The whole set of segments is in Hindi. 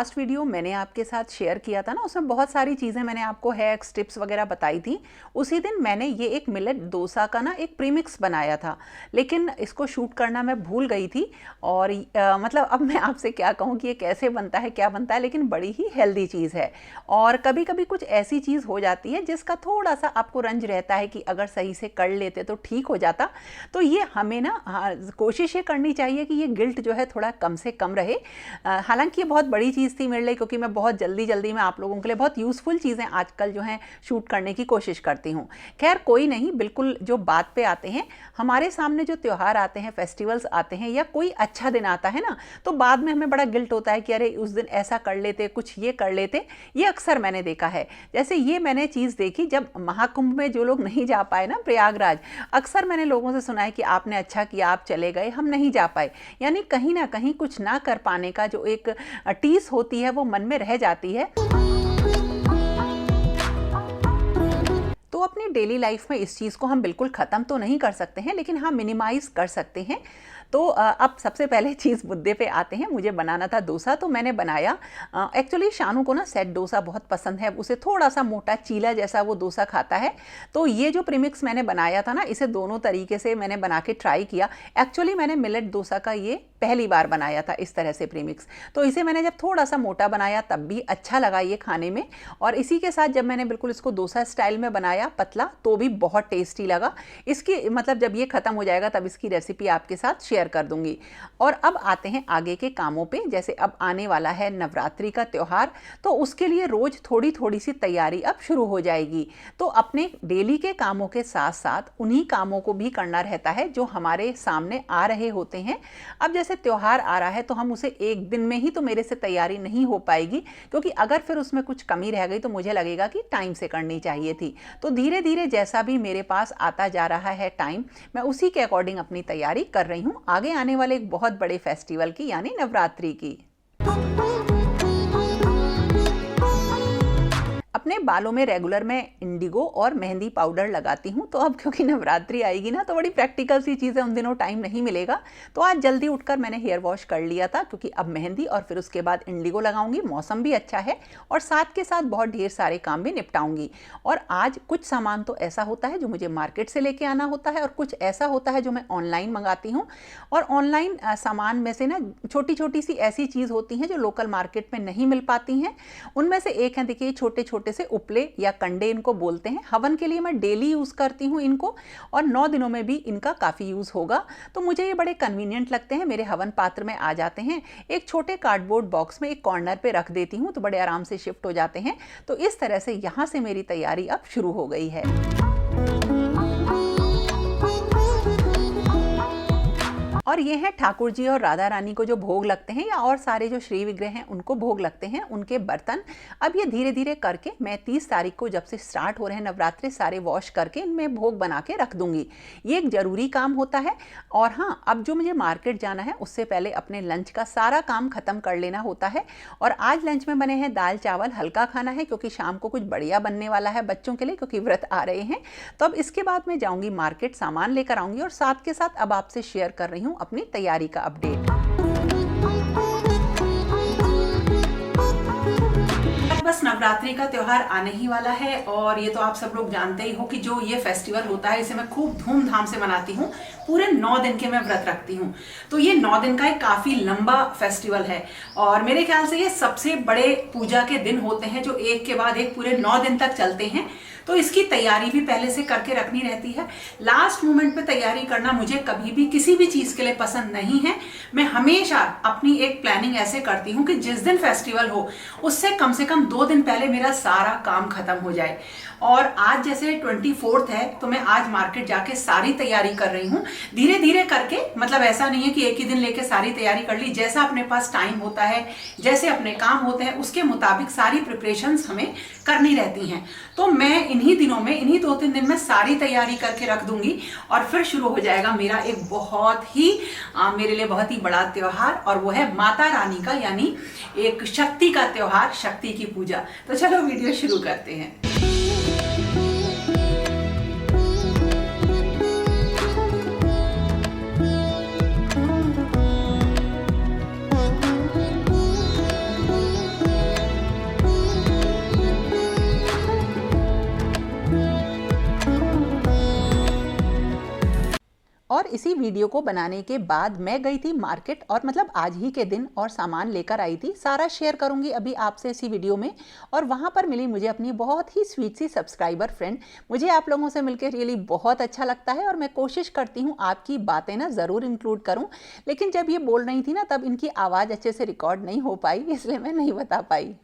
लास्ट वीडियो मैंने आपके साथ शेयर किया था ना, उसमें बहुत सारी चीज़ें मैंने आपको हैक्स टिप्स वगैरह बताई थी। उसी दिन मैंने ये एक मिलेट डोसा का ना एक प्रीमिक्स बनाया था, लेकिन इसको शूट करना मैं भूल गई थी। और मतलब अब मैं आपसे क्या कहूँ कि ये कैसे बनता है, क्या बनता है, लेकिन बड़ी ही हेल्दी चीज़ है। और कभी कभी कुछ ऐसी चीज़ हो जाती है जिसका थोड़ा सा आपको रंज रहता है कि अगर सही से कर लेते तो ठीक हो जाता। तो ये हमें ना कोशिश ये करनी चाहिए कि ये गिल्ट जो है थोड़ा कम से कम रहे। हालांकि ये बहुत बड़ी चीज़ थी मेरे लिए, क्योंकि मैं बहुत जल्दी जल्दी में आप लोगों के लिए बहुत यूज़फुल चीज़ें आजकल जो हैं शूट करने की कोशिश करती हूँ। खैर कोई नहीं, बिल्कुल जो बात पे आते हैं, हमारे सामने जो त्यौहार आते हैं, फेस्टिवल्स आते हैं, या कोई अच्छा दिन आता है ना, तो बाद में हमें बड़ा गिल्ट होता है कि अरे उस दिन ऐसा कर लेते, कुछ ये कर लेते। ये अक्सर मैंने देखा है। जैसे ये मैंने चीज़ देखी जब महाकुंभ में जो लोग नहीं जा पाए ना प्रयागराज, अक्सर मैंने लोगों से सुना है कि आपने अच्छा किया, आप चले गए, हम नहीं जा पाए। यानी कहीं ना कहीं कुछ ना कर पाने का जो एक टीस होती है वो मन में रह जाती है। तो अपनी डेली लाइफ में इस चीज़ को हम बिल्कुल ख़त्म तो नहीं कर सकते हैं, लेकिन हाँ मिनिमाइज़ कर सकते हैं। तो अब सबसे पहले चीज़ मुद्दे पे आते हैं। मुझे बनाना था डोसा, तो मैंने बनाया। एक्चुअली शानू को ना सेट डोसा बहुत पसंद है, उसे थोड़ा सा मोटा चीला जैसा वो डोसा खाता है। तो ये जो प्रीमिक्स मैंने बनाया था ना, इसे दोनों तरीके से मैंने बना के ट्राई किया। एक्चुअली मैंने मिलेट डोसा का ये पहली बार बनाया था इस तरह से प्रीमिक्स। तो इसे मैंने जब थोड़ा सा मोटा बनाया तब भी अच्छा लगा ये खाने में, और इसी के साथ जब मैंने बिल्कुल इसको डोसा स्टाइल में बनाया पतला, तो भी बहुत टेस्टी लगा। इसकी मतलब जब ये ख़त्म हो जाएगा तब इसकी रेसिपी आपके साथ शेयर कर दूंगी। और अब आते हैं आगे के कामों पे। जैसे अब आने वाला है नवरात्रि का त्यौहार, तो उसके लिए रोज थोड़ी थोड़ी सी तैयारी अब शुरू हो जाएगी। तो अपने डेली के कामों के साथ साथ उन्हीं कामों को भी करना रहता है जो हमारे सामने आ रहे होते हैं। अब जैसे त्यौहार आ रहा है तो हम उसे एक दिन में ही तो मेरे से तैयारी नहीं हो पाएगी, क्योंकि अगर फिर उसमें कुछ कमी रह गई तो मुझे लगेगा कि टाइम से करनी चाहिए थी। तो धीरे धीरे जैसा भी मेरे पास आता जा रहा है टाइम, मैं उसी के अकॉर्डिंग अपनी तैयारी कर रही हूँ आगे आने वाले एक बहुत बड़े फेस्टिवल की, यानी नवरात्रि की। अपने बालों में रेगुलर मैं इंडिगो और मेहंदी पाउडर लगाती हूँ। तो अब क्योंकि नवरात्रि आएगी ना, तो बड़ी प्रैक्टिकल सी चीज़ें, उन दिनों टाइम नहीं मिलेगा। तो आज जल्दी उठकर मैंने हेयर वॉश कर लिया था, क्योंकि अब मेहंदी और फिर उसके बाद इंडिगो लगाऊंगी। मौसम भी अच्छा है और साथ के साथ बहुत ढेर सारे काम भी निपटाऊंगी। और आज कुछ सामान तो ऐसा होता है जो मुझे मार्केट से लेके आना होता है, और कुछ ऐसा होता है जो मैं ऑनलाइन मंगाती हूँ। और ऑनलाइन सामान में से ना छोटी छोटी सी ऐसी चीज़ होती हैं जो लोकल मार्केट में नहीं मिल पाती हैं। उनमें से एक है, देखिए, छोटे छोटे से उपले या कंडे इनको बोलते हैं। हवन के लिए मैं डेली यूज़ करती हूँ इनको, और 9 दिनों में भी इनका काफ़ी यूज़ होगा। तो मुझे ये बड़े कन्वीनियंट लगते हैं, मेरे हवन पात्र में आ जाते हैं। एक छोटे कार्डबोर्ड बॉक्स में एक कॉर्नर पे रख देती हूँ तो बड़े आराम से शिफ्ट हो जाते हैं। तो इस तरह से यहाँ से मेरी तैयारी अब शुरू हो गई है। और ये है ठाकुर जी और राधा रानी को जो भोग लगते हैं, या और सारे जो श्री विग्रह हैं उनको भोग लगते हैं, उनके बर्तन। अब ये धीरे धीरे करके मैं 30 तारीख को, जब से स्टार्ट हो रहे हैं नवरात्रि, सारे वॉश करके इनमें भोग बना के रख दूंगी। ये एक ज़रूरी काम होता है। और हाँ, अब जो मुझे मार्केट जाना है उससे पहले अपने लंच का सारा काम ख़त्म कर लेना होता है। और आज लंच में बने हैं दाल चावल, हल्का खाना है, क्योंकि शाम को कुछ बढ़िया बनने वाला है बच्चों के लिए, क्योंकि व्रत आ रहे हैं। तो अब इसके बाद मैं जाऊँगी मार्केट, सामान लेकर आऊँगी, और साथ के साथ अब आपसे शेयर कर रही हूँ अपनी तैयारी का अपडेट। बस नवरात्रि का त्यौहार आने ही वाला है, और ये तो आप सब लोग जानते ही हो कि जो ये फेस्टिवल होता है इसे मैं खूब धूमधाम से मनाती हूँ। पूरे 9 दिन के मैं व्रत रखती हूँ। तो ये 9 दिन का एक काफी लंबा फेस्टिवल है, और मेरे ख्याल से ये सबसे बड़े पूजा के दिन होते हैं जो एक के बाद एक पूरे 9 दिन तक चलते हैं। तो इसकी तैयारी भी पहले से करके रखनी रहती है। लास्ट मोमेंट पे तैयारी करना मुझे कभी भी किसी भी चीज के लिए पसंद नहीं है। मैं हमेशा अपनी एक प्लानिंग ऐसे करती हूँ कि जिस दिन फेस्टिवल हो उससे कम से कम 2 दिन पहले मेरा सारा काम खत्म हो जाए। और आज जैसे 24 है, तो मैं आज मार्केट जाके सारी तैयारी कर रही हूँ धीरे धीरे करके। मतलब ऐसा नहीं है कि एक ही दिन लेके सारी तैयारी कर ली। जैसा अपने पास टाइम होता है, जैसे अपने काम होते हैं, उसके मुताबिक सारी प्रिपरेशंस हमें करनी रहती हैं। तो मैं इन्हीं दिनों में, इन्हीं 2-3 दिन में सारी तैयारी करके रख दूंगी, और फिर शुरू हो जाएगा मेरा एक बहुत ही मेरे लिए बहुत ही बड़ा त्योहार, और वो है माता रानी का, यानी एक शक्ति का त्योहार, शक्ति की पूजा। तो चलो वीडियो शुरू करते हैं। और इसी वीडियो को बनाने के बाद मैं गई थी मार्केट, और मतलब आज ही के दिन, और सामान लेकर आई थी। सारा शेयर करूंगी अभी आपसे इसी वीडियो में। और वहां पर मिली मुझे अपनी बहुत ही स्वीट सी सब्सक्राइबर फ्रेंड। मुझे आप लोगों से मिलकर रियली बहुत अच्छा लगता है, और मैं कोशिश करती हूँ आपकी बातें ना ज़रूर इंक्लूड करूँ। लेकिन जब ये बोल रही थी ना, तब इनकी आवाज़ अच्छे से रिकॉर्ड नहीं हो पाई, इसलिए मैं नहीं बता पाई।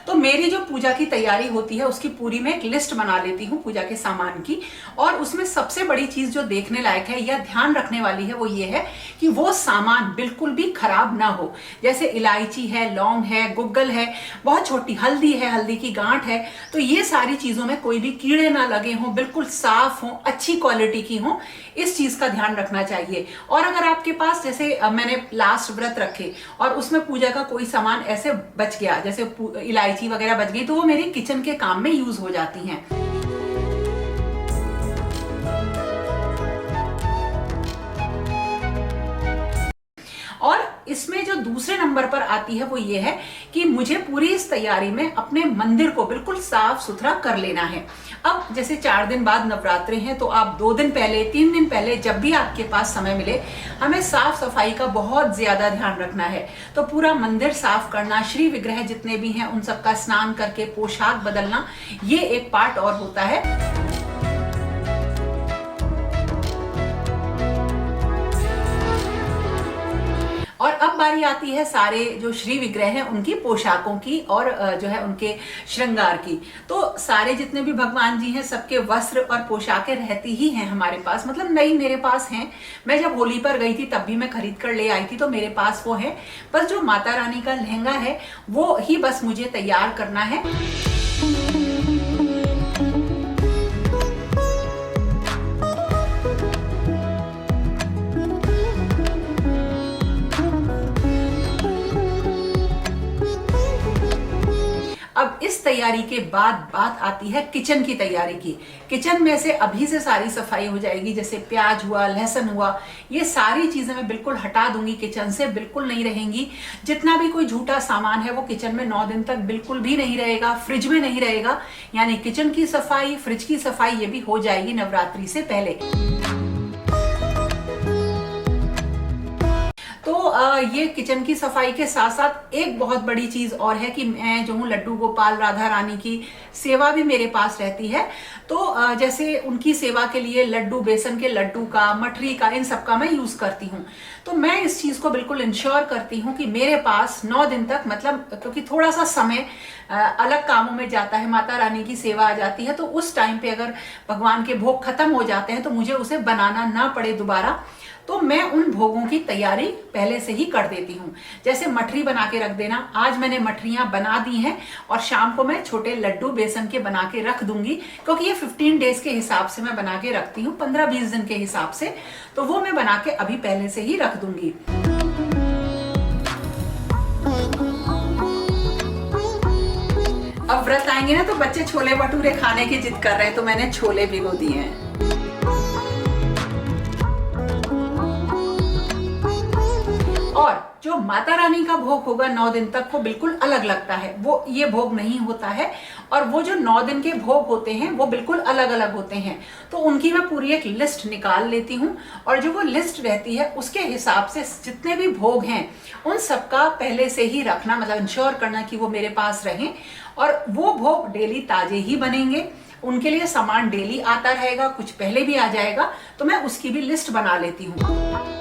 तो मेरी जो पूजा की तैयारी होती है उसकी पूरी मैं एक लिस्ट बना लेती हूँ पूजा के सामान की। और उसमें सबसे बड़ी चीज जो देखने लायक है या ध्यान रखने वाली है वो ये है कि वो सामान बिल्कुल भी खराब ना हो। जैसे इलायची है, लौंग है, गुग्गल है, बहुत छोटी हल्दी है, हल्दी की गांठ है, तो ये सारी चीजों में कोई भी कीड़े ना लगे हों, बिल्कुल साफ हों, अच्छी क्वालिटी की हों, इस चीज का ध्यान रखना चाहिए। और अगर आपके पास, जैसे मैंने लास्ट व्रत रखे और उसमें पूजा का कोई सामान ऐसे बच गया, जैसे इलायची वगैरह बच गई, तो वो मेरी किचन के काम में यूज हो जाती हैं। और इसमें जो दूसरे नंबर पर आती है वो ये है कि मुझे पूरी इस तैयारी में अपने मंदिर को बिल्कुल साफ सुथरा कर लेना है। अब जैसे 4 दिन बाद नवरात्रे हैं, तो आप 2 दिन पहले, 3 दिन पहले, जब भी आपके पास समय मिले, हमें साफ सफाई का बहुत ज्यादा ध्यान रखना है। तो पूरा मंदिर साफ करना, श्री विग्रह जितने भी हैं उन सबका स्नान करके पोशाक बदलना, ये एक पार्ट और होता है। और अब बारी आती है सारे जो श्री विग्रह हैं उनकी पोशाकों की, और जो है उनके श्रृंगार की। तो सारे जितने भी भगवान जी हैं सबके वस्त्र और पोशाकें रहती ही हैं हमारे पास, मतलब नई मेरे पास हैं। मैं जब होली पर गई थी तब भी मैं खरीद कर ले आई थी, तो मेरे पास वो है। बस जो माता रानी का लहंगा है वो ही बस मुझे तैयार करना है। अब इस तैयारी के बाद बात आती है किचन की तैयारी की। किचन में से अभी से सारी सफाई हो जाएगी, जैसे प्याज हुआ, लहसुन हुआ, ये सारी चीजें मैं बिल्कुल हटा दूंगी किचन से, बिल्कुल नहीं रहेंगी। जितना भी कोई झूठा सामान है वो किचन में 9 दिन तक बिल्कुल भी नहीं रहेगा, फ्रिज में नहीं रहेगा। यानी किचन की सफाई, फ्रिज की सफाई, ये भी हो जाएगी नवरात्रि से पहले। तो ये किचन की सफाई के साथ साथ एक बहुत बड़ी चीज और है कि मैं जो हूँ लड्डू गोपाल राधा रानी की सेवा भी मेरे पास रहती है। तो जैसे उनकी सेवा के लिए लड्डू, बेसन के लड्डू का, मठरी का, इन सब का मैं यूज करती हूँ। तो मैं इस चीज को बिल्कुल इंश्योर करती हूँ कि मेरे पास 9 दिन तक, मतलब क्योंकि थोड़ा सा समय अलग कामों में जाता है, माता रानी की सेवा आ जाती है, तो उस टाइम पे अगर भगवान के भोग खत्म हो जाते हैं तो मुझे उसे बनाना ना पड़े दोबारा। तो मैं उन भोगों की तैयारी पहले से ही कर देती हूँ। जैसे मठरी बना के रख देना, आज मैंने मठरियां बना दी हैं और शाम को मैं छोटे लड्डू बेसन के बना के रख दूंगी, क्योंकि ये 15 डेज के हिसाब से मैं बना के रखती हूँ, 15-20 दिन के हिसाब से। तो वो मैं बना के अभी पहले से ही रख दूंगी। अब व्रत आएंगे ना तो बच्चे छोले भटूरे खाने की जिद कर रहे हैं, तो मैंने छोले भिगो दिए हैं। और जो माता रानी का भोग होगा 9 दिन तक, वो बिल्कुल अलग लगता है, वो ये भोग नहीं होता है। और वो जो 9 दिन के भोग होते हैं वो बिल्कुल अलग अलग होते हैं। तो उनकी मैं पूरी एक लिस्ट निकाल लेती हूँ, और जो वो लिस्ट रहती है उसके हिसाब से जितने भी भोग हैं उन सबका पहले से ही रखना, मतलब इंश्योर करना कि वो मेरे पास रहें। और वो भोग डेली ताजे ही बनेंगे, उनके लिए सामान डेली आता रहेगा, कुछ पहले भी आ जाएगा, तो मैं उसकी भी लिस्ट बना लेती हूँ।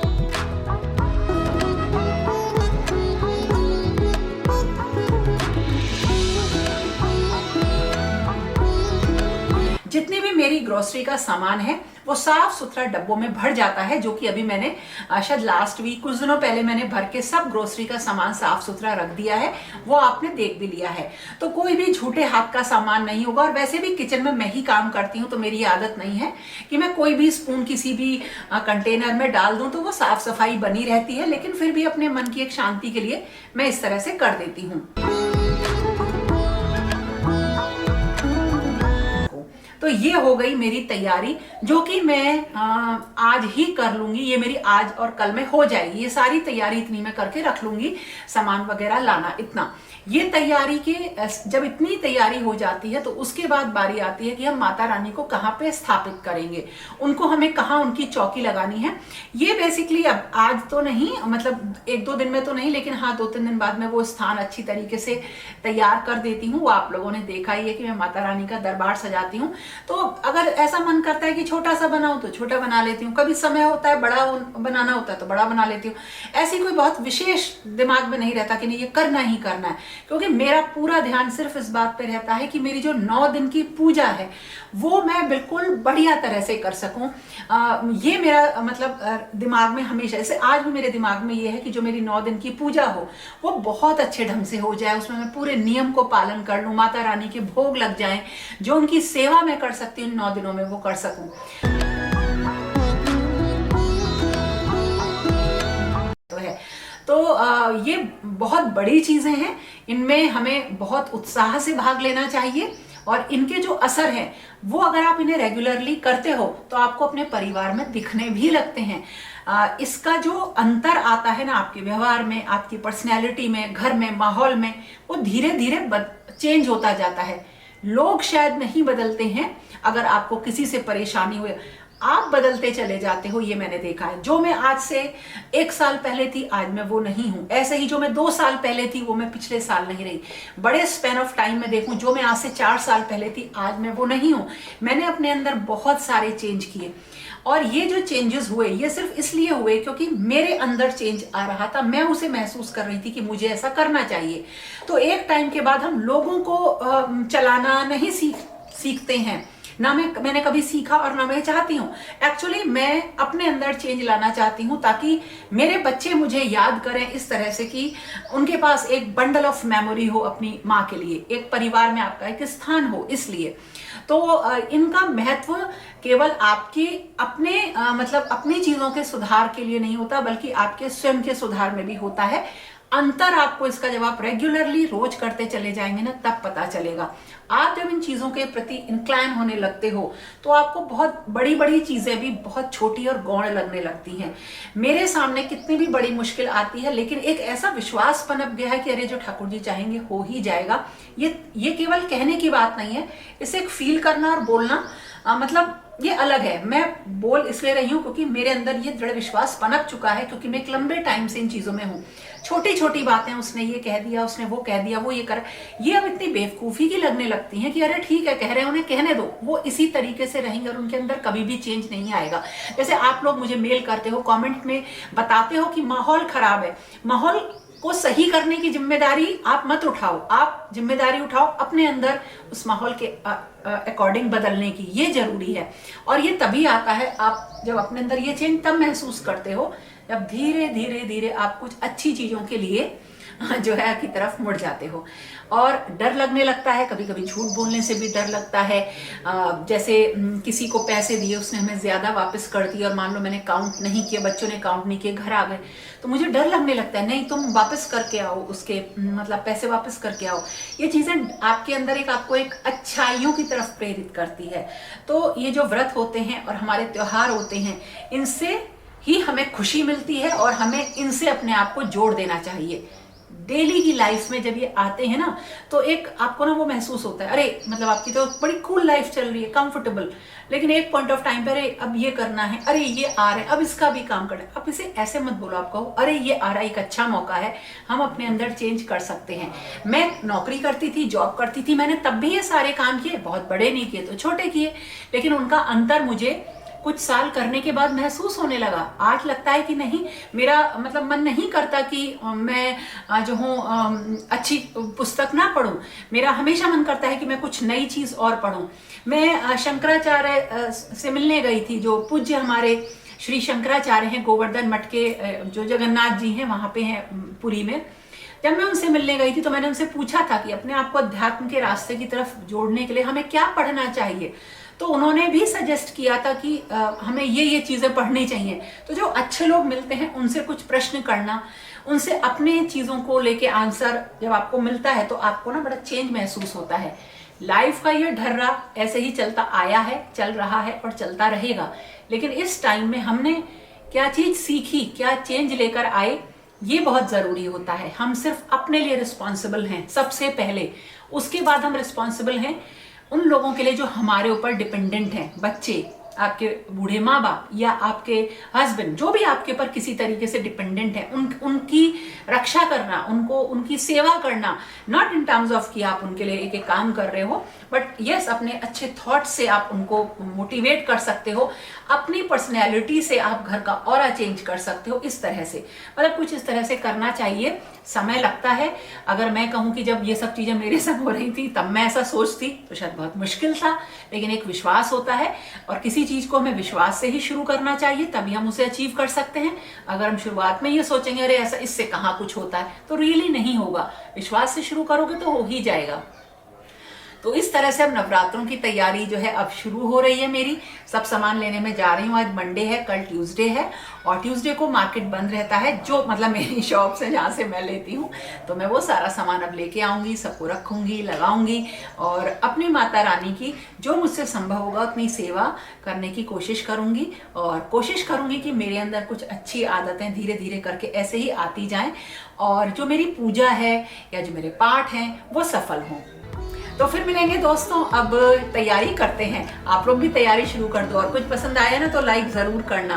जितनी भी मेरी ग्रोसरी का सामान है वो साफ सुथरा डब्बों में भर जाता है, जो कि अभी मैंने शायद लास्ट वीक, कुछ दिनों पहले मैंने भर के सब ग्रोसरी का सामान साफ सुथरा रख दिया है, वो आपने देख भी लिया है। तो कोई भी झूठे हाथ का सामान नहीं होगा। और वैसे भी किचन में मैं ही काम करती हूँ, तो मेरी आदत नहीं है कि मैं कोई भी स्पून किसी भी कंटेनर में डाल दूं, तो वो साफ सफाई बनी रहती है। लेकिन फिर भी अपने मन की एक शांति के लिए मैं इस तरह से कर देती हूँ। तो ये हो गई मेरी तैयारी, जो कि मैं आज ही कर लूंगी। ये मेरी आज और कल में हो जाएगी, ये सारी तैयारी इतनी मैं करके रख लूंगी, सामान वगैरह लाना इतना। ये तैयारी के जब इतनी तैयारी हो जाती है तो उसके बाद बारी आती है कि हम माता रानी को कहाँ पे स्थापित करेंगे, उनको हमें कहाँ उनकी चौकी लगानी है। ये बेसिकली अब आज तो नहीं, मतलब 1-2 दिन में तो नहीं, लेकिन हाँ 2-3 दिन बाद मैं वो स्थान अच्छी तरीके से तैयार कर देती हूँ। वो आप लोगों ने देखा ही है कि मैं माता रानी का दरबार सजाती हूँ। तो अगर ऐसा मन करता है कि छोटा सा बनाऊं तो छोटा बना लेती हूँ, कभी समय होता है बड़ा बनाना होता है तो बड़ा बना लेती हूँ। ऐसी कोई बहुत विशेष दिमाग में नहीं रहता कि नहीं ये करना ही करना है, क्योंकि मेरा पूरा ध्यान सिर्फ इस बात पे रहता है कि मेरी जो 9 दिन की पूजा है वो मैं बिल्कुल बढ़िया तरह से कर सकूं। ये मेरा मतलब दिमाग में हमेशा, जैसे आज भी मेरे दिमाग में ये है कि जो मेरी 9 दिन की पूजा हो वो बहुत अच्छे ढंग से हो जाए, उसमें मैं पूरे नियम को पालन कर लूं, माता रानी के भोग लग जाएं, जो उनकी सेवा मैं कर सकती हूँ 9 दिनों में वो कर सकूं। तो ये बहुत बड़ी चीजें हैं, इनमें हमें बहुत उत्साह से भाग लेना चाहिए, और इनके जो असर हैं वो अगर आप इन्हें रेगुलरली करते हो तो आपको अपने परिवार में दिखने भी लगते हैं। इसका जो अंतर आता है ना आपके व्यवहार में, आपकी पर्सनैलिटी में, घर में, माहौल में, वो धीरे धीरे चेंज होता जाता है। लोग शायद नहीं बदलते हैं, अगर आपको किसी से परेशानी हुई आप बदलते चले जाते हो, ये मैंने देखा है। जो मैं आज से 1 साल पहले थी आज मैं वो नहीं हूं, ऐसे ही जो मैं 2 साल पहले थी वो मैं पिछले साल नहीं रही। बड़े स्पैन ऑफ टाइम में देखूं, जो मैं आज से 4 साल पहले थी आज मैं वो नहीं हूं। मैंने अपने अंदर बहुत सारे चेंज किए, और ये जो चेंजेस हुए ये सिर्फ इसलिए हुए क्योंकि मेरे अंदर चेंज आ रहा था, मैं उसे महसूस कर रही थी कि मुझे ऐसा करना चाहिए। तो एक टाइम के बाद हम लोगों को चलाना नहीं सीखते हैं, ना मैंने कभी सीखा और ना मैं चाहती हूँ। एक्चुअली मैं अपने अंदर चेंज लाना चाहती हूँ ताकि मेरे बच्चे मुझे याद करें इस तरह से कि उनके पास एक बंडल ऑफ मेमोरी हो अपनी माँ के लिए, एक परिवार में आपका एक स्थान हो। इसलिए तो इनका महत्व केवल आपके अपने मतलब अपनी चीजों के सुधार के लिए नहीं होता, बल्कि आपके स्वयं के सुधार में भी होता है। अंतर आपको इसका जब आप रेगुलरली रोज करते चले जाएंगे ना तब पता चलेगा। आप जब इन चीजों के प्रति इंक्लाइन होने लगते हो तो आपको बहुत बड़ी बड़ी चीजें भी बहुत छोटी और गौण लगने लगती हैं। मेरे सामने कितनी भी बड़ी मुश्किल आती है, लेकिन एक ऐसा विश्वास पनप गया है कि अरे जो ठाकुर जी चाहेंगे हो ही जाएगा। ये केवल कहने की बात नहीं है, इसे एक फील करना और बोलना मतलब ये अलग है। मैं बोल इसलिए रही हूँ क्योंकि मेरे अंदर ये दृढ़ विश्वास पनप चुका है, क्योंकि मैं एक लंबे टाइम से इन चीजों में हूँ। छोटी छोटी बातें उसने ये कह दिया, उसने वो कह दिया, वो ये कर, ये अब इतनी बेवकूफी की लगने लगती है कि अरे ठीक है कह रहे हैं उन्हें कहने दो, वो इसी तरीके से रहेंगे और उनके अंदर कभी भी चेंज नहीं आएगा। जैसे आप लोग मुझे मेल करते हो, कमेंट में बताते हो कि माहौल खराब है, माहौल को सही करने की जिम्मेदारी आप मत उठाओ, आप जिम्मेदारी उठाओ अपने अंदर उस माहौल के अकॉर्डिंग बदलने की, ये जरूरी है। और ये तभी आता है आप जब अपने अंदर ये चेंज तब महसूस करते हो जब धीरे धीरे धीरे आप कुछ अच्छी चीजों के लिए जो है की तरफ मुड़ जाते हो। और डर लगने लगता है, कभी कभी झूठ बोलने से भी डर लगता है। जैसे किसी को पैसे दिए, उसने हमें ज्यादा वापस कर दिए और मान लो मैंने काउंट नहीं किया, बच्चों ने काउंट नहीं किए, घर आ गए, तो मुझे डर लगने लगता है नहीं तुम वापस करके आओ, उसके मतलब पैसे वापस करके आओ। ये चीजें आपके अंदर आपको एक अच्छाइयों की तरफ प्रेरित करती है। तो ये जो व्रत होते हैं और हमारे त्योहार होते हैं, इनसे ही हमें खुशी मिलती है और हमें इनसे अपने आप को जोड़ देना चाहिए। डेली की लाइफ में जब ये आते हैं ना तो एक आपको ना वो महसूस होता है अरे मतलब आपकी तो बड़ी कूल लाइफ चल रही है, कंफर्टेबल, लेकिन एक पॉइंट ऑफ टाइम पे अरे अब ये करना है, अरे ये आ रहा है, अब इसका भी काम करना है। अब इसे ऐसे मत बोलो, आप कहो अरे ये आ रहा है, एक अच्छा मौका है, हम अपने अंदर चेंज कर सकते हैं। मैं नौकरी करती थी, जॉब करती थी, मैंने तब भी ये सारे काम किए, बहुत बड़े नहीं किए तो छोटे किए, लेकिन उनका अंतर मुझे कुछ साल करने के बाद महसूस होने लगा। आज लगता है कि नहीं, मेरा मतलब मन नहीं करता कि मैं जो हूँ अच्छी पुस्तक ना पढूं, मेरा हमेशा मन करता है कि मैं कुछ नई चीज और पढूं। मैं शंकराचार्य से मिलने गई थी, जो पूज्य हमारे श्री शंकराचार्य हैं, गोवर्धन मठ के जो जगन्नाथ जी हैं वहां पे हैं पुरी में। जब मैं उनसे मिलने गई थी तो मैंने उनसे पूछा था कि अपने आप को अध्यात्म के रास्ते की तरफ जोड़ने के लिए हमें क्या पढ़ना चाहिए, तो उन्होंने भी सजेस्ट किया था कि हमें ये चीजें पढ़नी चाहिए। तो जो अच्छे लोग मिलते हैं उनसे कुछ प्रश्न करना, उनसे अपने चीजों को लेके आंसर जब आपको मिलता है तो आपको ना बड़ा चेंज महसूस होता है। लाइफ का ये ढर्रा ऐसे ही चलता आया है, चल रहा है और चलता रहेगा। लेकिन इस टाइम में हमने क्या चीज सीखी, क्या चेंज लेकर आए, ये बहुत जरूरी होता है। हम सिर्फ अपने लिए रिस्पॉन्सिबल हैं सबसे पहले, उसके बाद हम रिस्पॉन्सिबल हैं उन लोगों के लिए जो हमारे ऊपर डिपेंडेंट हैं, बच्चे, आपके बूढ़े माँ बाप या आपके हस्बैंड, जो भी आपके ऊपर किसी तरीके से डिपेंडेंट है, उनकी रक्षा करना, उनको उनकी सेवा करना, नॉट इन टर्म्स ऑफ कि आप उनके लिए एक काम कर रहे हो, बट यस अपने अच्छे थॉट से आप उनको मोटिवेट कर सकते हो, अपनी पर्सनैलिटी से आप घर का ऑरा चेंज कर सकते हो, इस तरह से, मतलब कुछ इस तरह से करना चाहिए। समय लगता है। अगर मैं कहूँ कि जब ये सब चीजें मेरे संग हो रही थी तब मैं ऐसा सोचती तो शायद बहुत मुश्किल था, लेकिन एक विश्वास होता है और किसी चीज को हमें विश्वास से ही शुरू करना चाहिए, तभी हम उसे अचीव कर सकते हैं। अगर हम शुरुआत में ये सोचेंगे अरे ऐसा इससे कहाँ कुछ होता है, तो रियली नहीं होगा। विश्वास से शुरू करोगे तो हो ही जाएगा। तो इस तरह से अब नवरात्रों की तैयारी जो है अब शुरू हो रही है मेरी। सब सामान लेने में जा रही हूँ। आज मंडे है, कल ट्यूसडे है और ट्यूसडे को मार्केट बंद रहता है, जो मतलब मेरी शॉप से जहाँ से मैं लेती हूँ। तो मैं वो सारा सामान अब लेके आऊँगी, सबको रखूँगी, लगाऊंगी और अपनी माता रानी की जो मुझसे संभव होगा उतनी सेवा करने की कोशिश करूँगी और कोशिश करूँगी कि मेरे अंदर कुछ अच्छी आदतें धीरे धीरे करके ऐसे ही आती जाएं और जो मेरी पूजा है या जो मेरे पाठ हैं वो सफल हों। तो फिर मिलेंगे दोस्तों। अब तैयारी करते हैं, आप लोग भी तैयारी शुरू कर दो और कुछ पसंद आया ना तो लाइक जरूर करना।